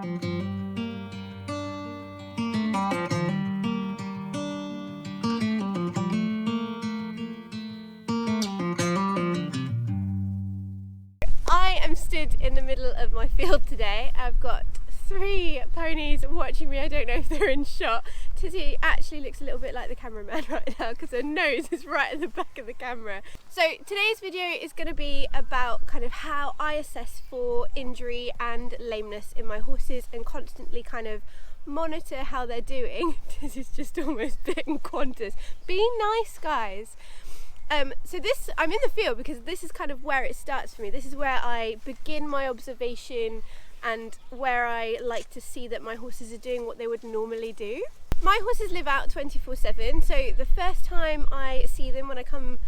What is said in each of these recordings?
I am stood in the middle of my field today. I've got 3 ponies watching me. I don't know if they're in shot. Tizzy actually looks a little bit like the cameraman right now because her nose is right at the back of the camera. So today's video is going to be about kind of how I assess for injury and lameness in my horses and constantly kind of monitor how they're doing. Tizzy's just almost bitten Qantas. Be nice, guys. So I'm in the field because this is kind of where it starts for me. This is where I begin my observation and where I like to see that my horses are doing what they would normally do. My horses live out 24/7, so the first time I see them when I come,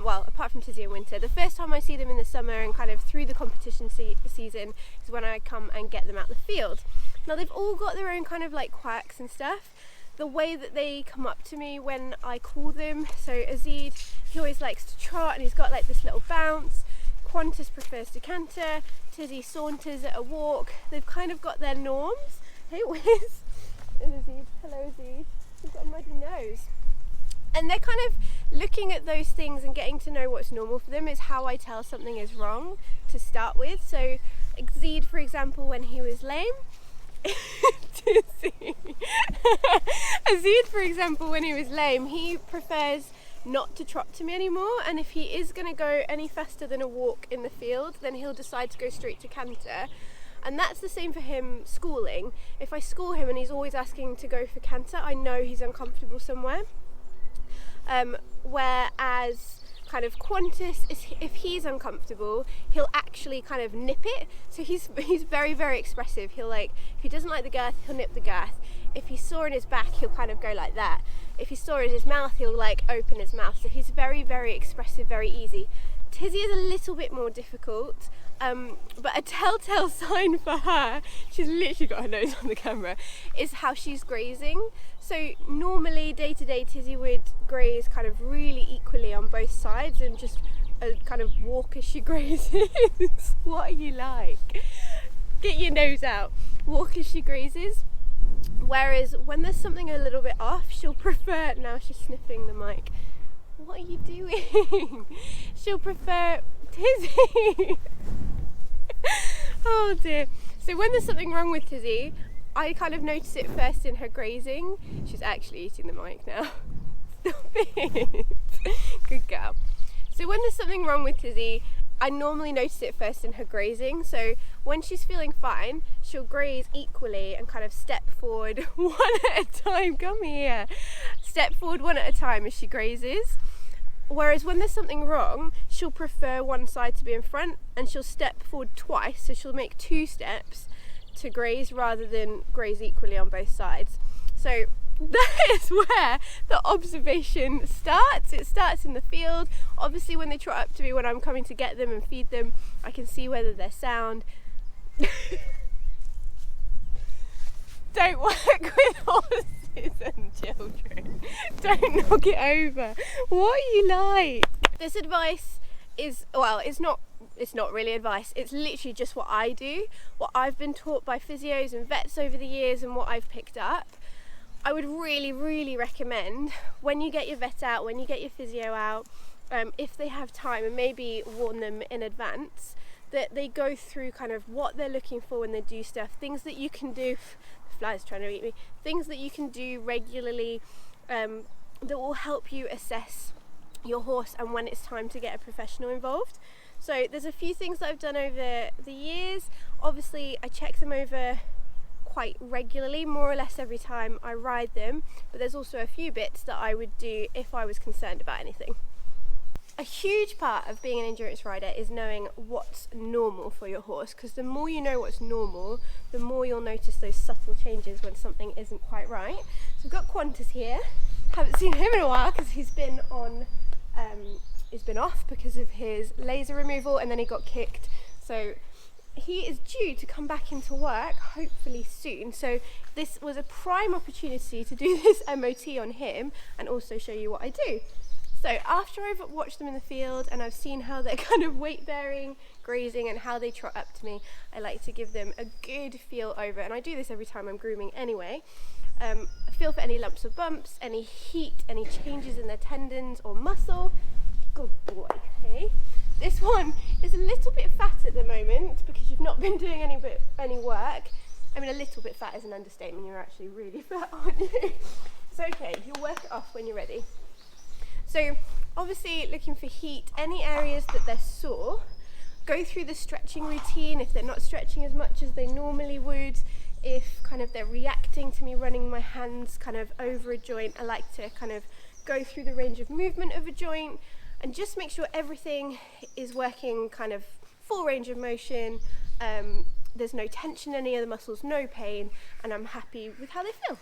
well, apart from Tizzy in winter, the first time I see them in the summer and kind of through the competition season is when I come and get them out the field. Now they've all got their own kind of like quirks and stuff. The way that they come up to me when I call them, so Azid, he always likes to trot and he's got like this little bounce. Qantas prefers to canter, Tizzy saunters at a walk. They've kind of got their norms. Hey Wiz, and Azid, hello Azid, he's got a muddy nose. And they're kind of looking at those things and getting to know what's normal for them is how I tell something is wrong to start with. So Azid, for example, when he was lame, Azid, for example, when he was lame, he prefers not to trot to me anymore, and if he is going to go any faster than a walk in the field, then he'll decide to go straight to canter. And that's the same for him schooling. If I school him and he's always asking to go for canter, I know he's uncomfortable somewhere. Whereas kind of Qantas, if he's uncomfortable, he'll actually kind of nip it. So he's very, very expressive. He'll like, if he doesn't like the girth, he'll nip the girth. If he's sore in his back, he'll kind of go like that. If he's sore in his mouth, he'll like open his mouth. So he's very, very expressive, very easy. Tizzy is a little bit more difficult, but a telltale sign for her, she's literally got her nose on the camera, is how she's grazing. So normally day to day Tizzy would graze kind of really equally on both sides and just kind of walk as she grazes. What are you like? Get your nose out. Walk as she grazes. Whereas when there's something a little bit off, she'll prefer, now she's sniffing the mic. What are you doing? She'll prefer, Tizzy. Oh dear. So when there's something wrong with Tizzy, I kind of notice it first in her grazing. She's actually eating the mic now. Stop it. Good girl. So when there's something wrong with Tizzy, I normally notice it first in her grazing. So when she's feeling fine, she'll graze equally and kind of step forward one at a time. Come here. Step forward one at a time as she grazes. Whereas when there's something wrong, she'll prefer one side to be in front and she'll step forward twice. So she'll make 2 steps to graze rather than graze equally on both sides. So that is where the observation starts. It starts in the field. Obviously when they trot up to me when I'm coming to get them and feed them, I can see whether they're sound. Don't work with horses and children. Don't knock it over. What are you like? This advice is, well, it's not really advice. It's literally just what I do, what I've been taught by physios and vets over the years and what I've picked up. I would really, really recommend when you get your vet out, when you get your physio out, if they have time, and maybe warn them in advance, that they go through kind of what they're looking for when they do stuff, things that you can do, the fly's trying to eat me, things that you can do regularly that will help you assess your horse and when it's time to get a professional involved. So there's a few things that I've done over the years. Obviously I check them over quite regularly, more or less every time I ride them, but there's also a few bits that I would do if I was concerned about anything. A huge part of being an endurance rider is knowing what's normal for your horse, because the more you know what's normal, the more you'll notice those subtle changes when something isn't quite right. So we've got Qantas here. Haven't seen him in a while because he's been off because of his laser removal and then he got kicked. So he is due to come back into work hopefully soon. So this was a prime opportunity to do this MOT on him and also show you what I do. So after I've watched them in the field and I've seen how they're kind of weight bearing, grazing, and how they trot up to me, I like to give them a good feel over, and I do this every time I'm grooming anyway. Feel for any lumps or bumps, any heat, any changes in their tendons or muscle. Good boy, okay? This one is a little bit fat at the moment because you've not been doing any work. I mean, a little bit fat is an understatement, you're actually really fat, aren't you? It's okay, you'll work it off when you're ready. So obviously looking for heat, any areas that they're sore, go through the stretching routine if they're not stretching as much as they normally would. If kind of they're reacting to me running my hands kind of over a joint, I like to kind of go through the range of movement of a joint and just make sure everything is working kind of full range of motion. There's no tension in any of the muscles, no pain, and I'm happy with how they feel.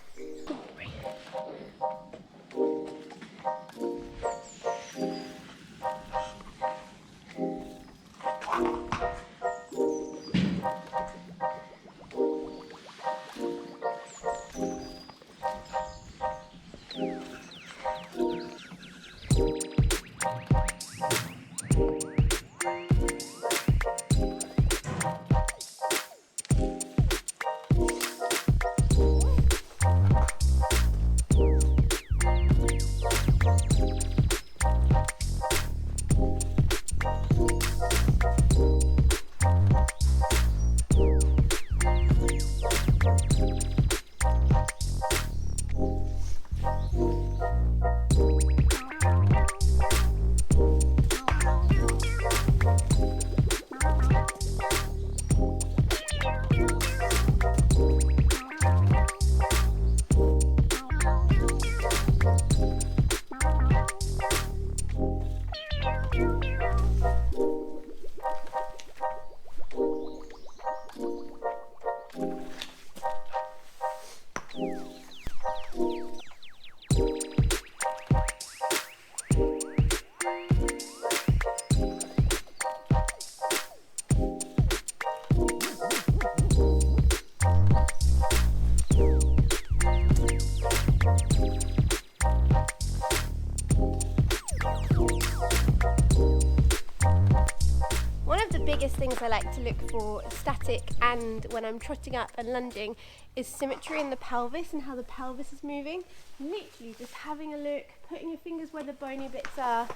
Things I like to look for static and when I'm trotting up and lunging is symmetry in the pelvis and how the pelvis is moving. Literally just having a look, putting your fingers where the bony bits are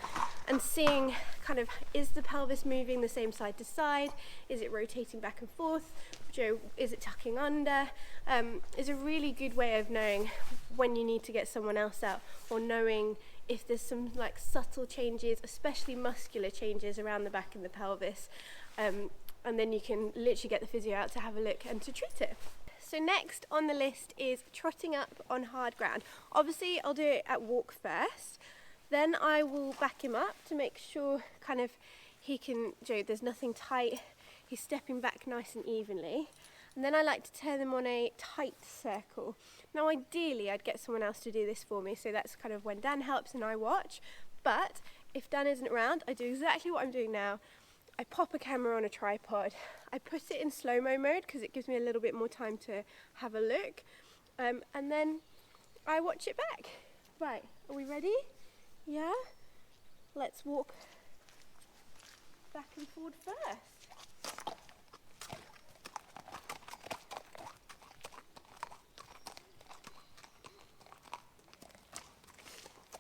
and seeing kind of, is the pelvis moving the same side to side? Is it rotating back and forth? Is it tucking under? Is a really good way of knowing when you need to get someone else out, or knowing if there's some like subtle changes, especially muscular changes around the back and the pelvis. And then you can literally get the physio out to have a look and to treat it. So next on the list is trotting up on hard ground. Obviously I'll do it at walk first, then I will back him up to make sure kind of he can, there's nothing tight, he's stepping back nice and evenly. And then I like to turn them on a tight circle. Now ideally I'd get someone else to do this for me, so that's kind of when Dan helps and I watch. But if Dan isn't around, I do exactly what I'm doing now. I pop a camera on a tripod, I put it in slow-mo mode because it gives me a little bit more time to have a look, and then I watch it back. Right, are we ready? Yeah? Let's walk back and forward first.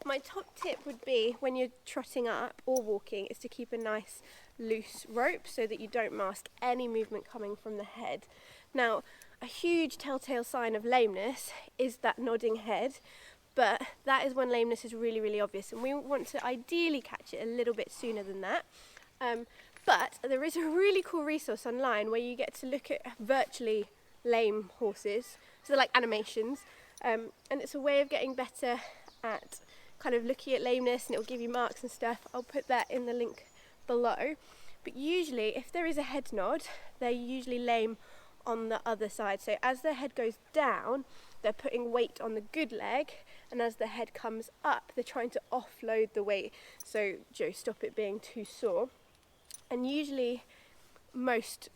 My top tip would be when you're trotting up or walking is to keep a nice loose rope so that you don't mask any movement coming from the head. Now, a huge telltale sign of lameness is that nodding head, but that is when lameness is really, really obvious, and we want to ideally catch it a little bit sooner than that. But there is a really cool resource online where you get to look at virtually lame horses, so they're like animations, and it's a way of getting better at kind of looking at lameness, and it will give you marks and stuff. I'll put that in the link below. But usually if there is a head nod, they're usually lame on the other side. So as their head goes down, they're putting weight on the good leg, and as the head comes up, they're trying to offload the weight, so stop it being too sore. And usually most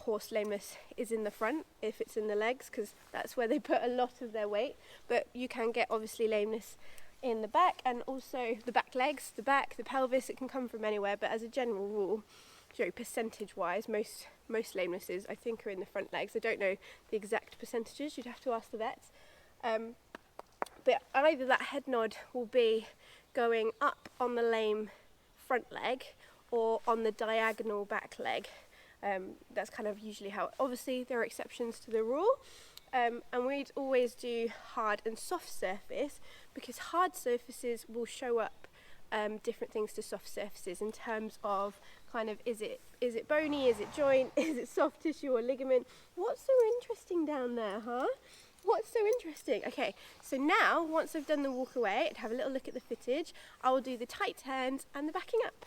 horse lameness is in the front if it's in the legs, because that's where they put a lot of their weight, but you can get obviously lameness in the back, and also the back legs, the back, the pelvis. It can come from anywhere, but as a general rule, percentage wise, most lamenesses I think are in the front legs. I don't know the exact percentages, you'd have to ask the vets. But either that head nod will be going up on the lame front leg or on the diagonal back leg. That's kind of usually how, obviously there are exceptions to the rule, and we'd always do hard and soft surface, because hard surfaces will show up different things to soft surfaces in terms of kind of, is it bony, is it joint, is it soft tissue or ligament? What's so interesting down there, huh? What's so interesting? Okay, so now once I've done the walk away and have a little look at the footage, I will do the tight turns and the backing up.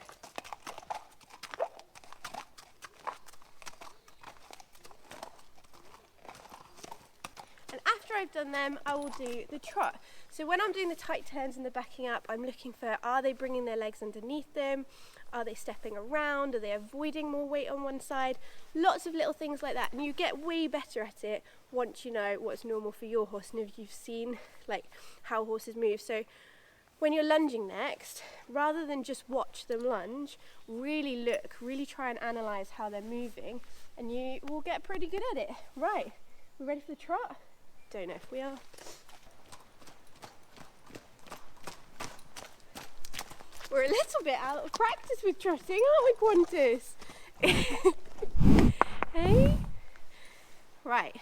And after I've done them, I will do the trot. So when I'm doing the tight turns and the backing up, I'm looking for, are they bringing their legs underneath them? Are they stepping around? Are they avoiding more weight on one side? Lots of little things like that. And you get way better at it once you know what's normal for your horse and if you've seen like how horses move. So when you're lunging next, rather than just watch them lunge, really look, really try and analyse how they're moving, and you will get pretty good at it. Right, we ready for the trot? Don't know if we are. We're a little bit out of practice with trotting, aren't we, Qantas? Hey? Right.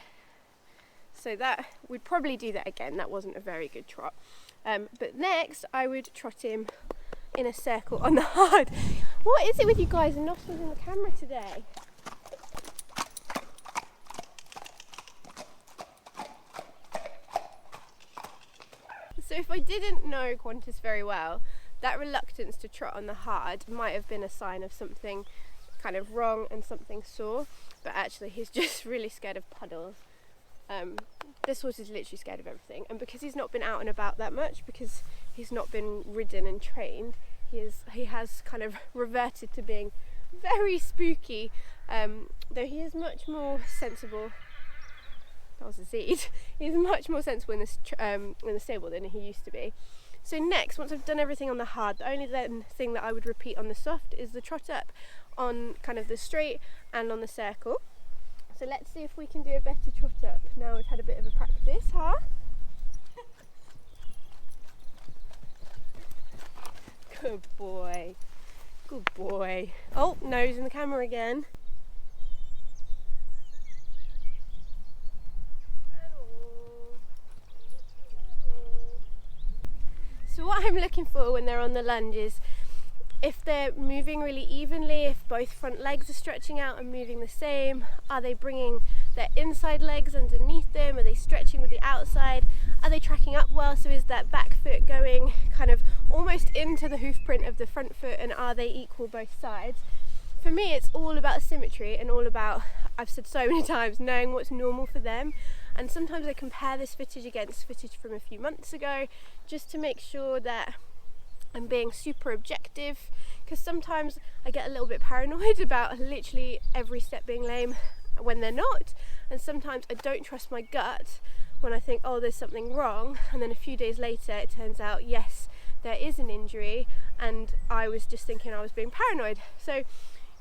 So that, we'd probably do that again. That wasn't a very good trot. But next, I would trot him in a circle on the hard. What is it with you guys and nostrils in the camera today? So if I didn't know Qantas very well, that reluctance to trot on the hard might have been a sign of something kind of wrong and something sore, but actually he's just really scared of puddles. This horse is literally scared of everything, and because he's not been out and about that much, because he's not been ridden and trained, he has kind of reverted to being very spooky, though he is much more sensible. That was a seed. He's much more sensible in the stable than he used to be. So next, once I've done everything on the hard, the only then thing that I would repeat on the soft is the trot up on kind of the straight and on the circle. So let's see if we can do a better trot up. Now we've had a bit of a practice, huh? Good boy. Good boy. Oh, nose in the camera again. So what I'm looking for when they're on the lunge is if they're moving really evenly, if both front legs are stretching out and moving the same, are they bringing their inside legs underneath them, are they stretching with the outside, are they tracking up well, so is that back foot going kind of almost into the hoof print of the front foot, and are they equal both sides? For me, it's all about symmetry and all about, I've said so many times, knowing what's normal for them. And sometimes I compare this footage against footage from a few months ago just to make sure that I'm being super objective, because sometimes I get a little bit paranoid about literally every step being lame when they're not, and sometimes I don't trust my gut when I think, oh, there's something wrong, and then a few days later it turns out, yes, there is an injury, and I was just thinking I was being paranoid. So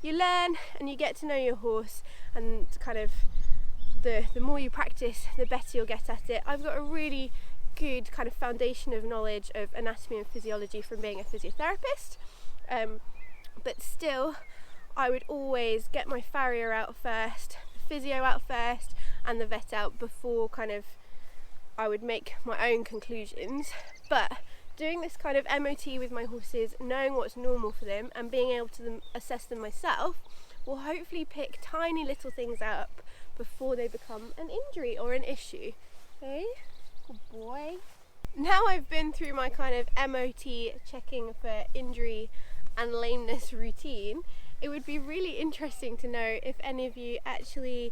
you learn and you get to know your horse, and kind of the more you practice, the better you'll get at it. I've got a really good kind of foundation of knowledge of anatomy and physiology from being a physiotherapist, but still I would always get my farrier out first, the physio out first, and the vet out before kind of I would make my own conclusions. But doing this kind of MOT with my horses, knowing what's normal for them and being able to assess them myself, will hopefully pick tiny little things up before they become an injury or an issue. Okay, good boy. Now I've been through my kind of MOT checking for injury and lameness routine, it would be really interesting to know if any of you actually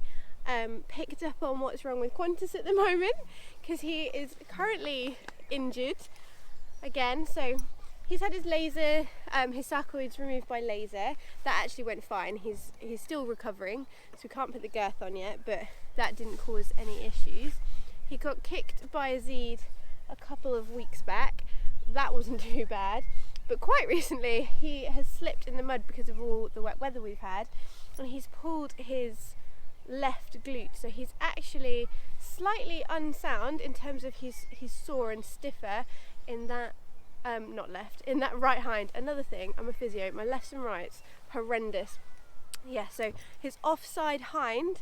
picked up on what's wrong with Qantas at the moment, because he is currently injured again. So he's had his laser, his sarcoids removed by laser. That actually went fine. He's still recovering, so we can't put the girth on yet, but that didn't cause any issues. He got kicked by a Zed a couple of weeks back. that wasn't too bad. But quite recently he has slipped in the mud because of all the wet weather we've had, and he's pulled his left glute, so he's actually slightly unsound in terms of he's sore and stiffer in that in that right hind. Another thing, I'm a physio, my left and right's horrendous. Yeah, so his offside hind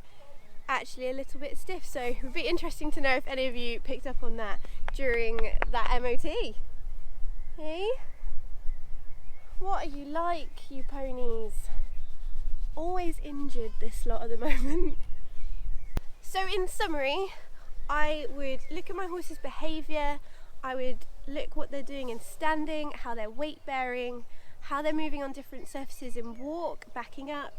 actually a little bit stiff, so it would be interesting to know if any of you picked up on that during that MOT. Hey? What are you like, you ponies? Always injured, this lot at the moment. So in summary, I would look at my horse's behaviour, I would look what they're doing in standing, how they're weight bearing, how they're moving on different surfaces in walk, backing up,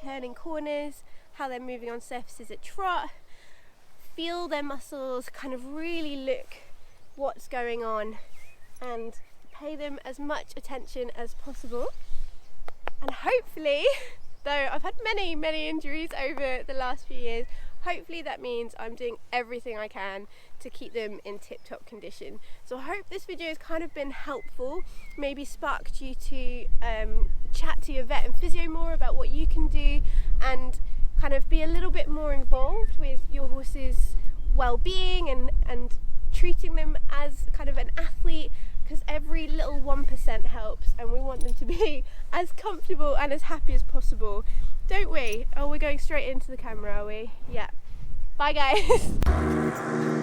turning corners, how they're moving on surfaces at trot, feel their muscles, kind of really look what's going on and pay them as much attention as possible. And hopefully, though I've had many injuries over the last few years, hopefully that means I'm doing everything I can to keep them in tip-top condition. So I hope this video has kind of been helpful, maybe sparked you to chat to your vet and physio more about what you can do and kind of be a little bit more involved with your horse's well-being and treating them as kind of an athlete, because every little 1% helps and we want them to be as comfortable and as happy as possible, don't we? Oh, we're going straight into the camera, are we? Yeah. Bye guys.